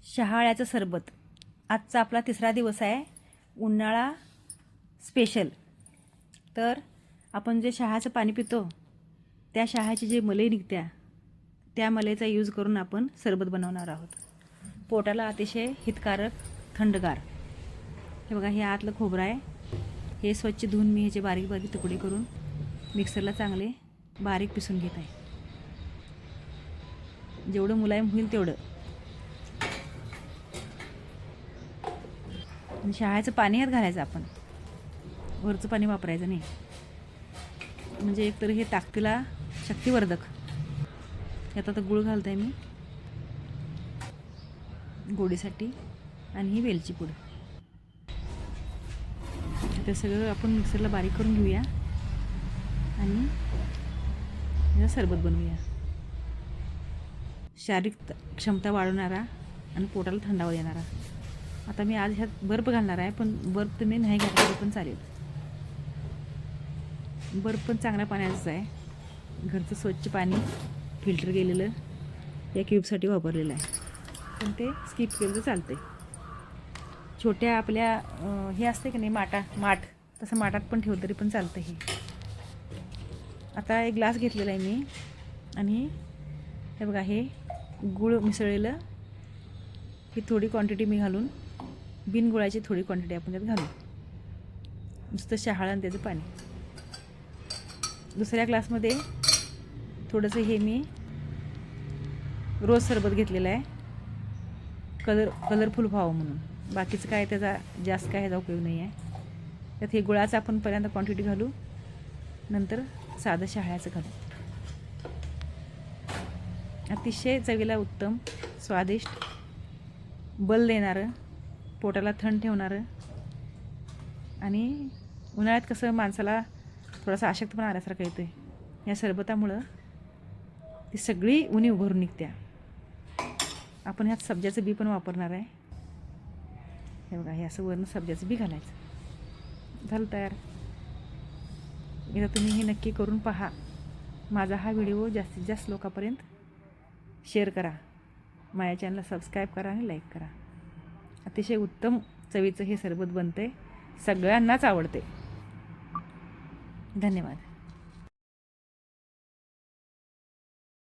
शहाळ्याचं सरबत. आजचा आपला तिसरा दिवस आहे, उन्हाळा स्पेशल. तर आपण जे शहाळ्याचं पाणी पितो त्या शहाळ्याची जे मलई निघत्या त्या मलईचा यूज करून आपण सरबत बनवणार आहोत. पोटाला अतिशय हितकारक, थंडगार. हे बघा, हे आतलं खोबरं आहे. हे स्वच्छ धुवून मी ह्याचे बारीक बारीक तुकडे करून मिक्सरला चांगले बारीक पिसून घेत आहे. जेवढं मुलायम होईल तेवढं. आणि शहाळ्याचं पाणी ह्यात घालायचं आपण, वरचं पाणी वापरायचं नाही. म्हणजे एकतर हे ताकदीला शक्तिवर्धक. यात आता गूळ घालते मी गोडीसाठी, आणि ही वेलची पूड. ते सगळं आपण मिक्सरला बारीक करून घेऊया आणि याचं सरबत बनवूया. शारीरिक क्षमता वाढवणारा आणि पोटाला थंडावा देणारा. आता मी आज ह्यात बर्फ घालणार आहे, पण बर्फ तुम्ही नाही घातला तरी पण चालेल. बर्फ पण चांगल्या पाण्याचंच आहे. घरचं स्वच्छ पाणी फिल्टर केलेलं या क्यूबसाठी वापरलेलं आहे, पण ते स्किप केलं तर चालते. छोट्या आपल्या हे असते की नाही माठ, तसं माठात पण ठेवलं तरी पण चालतं. हे आता एक ग्लास घेतलेला आहे मी, आणि हे बघा, हे गूळ मिसळलेलं, ही थोडी क्वांटिटी मी घालून, बिनगुळाची थोडी क्वांटिटी आपण त्यात घालू. नुसतं शहाळं आणि त्याचं पाणी. दुसऱ्या ग्लासमध्ये थोडंसं हे मी रोज सरबत घेतलेलं आहे, कलरफुल व्हावं म्हणून. बाकीचं काय त्याचा जास्त काय ह्याचा उपयोग नाही आहे. त्यात हे गुळाचं आपण पहिल्यांदा क्वांटिटी घालू, नंतर साधं शहाळ्याचं घालू. अतिशय चवीला उत्तम, स्वादिष्ट, बल देणारं, पोटाला थंड ठेवणारं, आणि उन्हाळ्यात कसं माणसाला थोडासा अशक्तपणा आल्यासारखं येतो आहे, या सरबतामुळं ती सगळी उणी उभारून निघत्या. आपण ह्यात सब्जाचं बी पण वापरणार आहे. हे बघा, हे असं वरून सब्जाचं बी घालायचं. झालं तयार. एकदा तुम्ही हे नक्की करून पहा. माझा हा व्हिडिओ जास्तीत जास्त लोकांपर्यंत शेअर करा. माझ्या चॅनलला सबस्क्राईब करा आणि लाईक करा. अतिशय उत्तम चवीचं हे सरबत बनते, सगळ्यांनाच आवडते. धन्यवाद.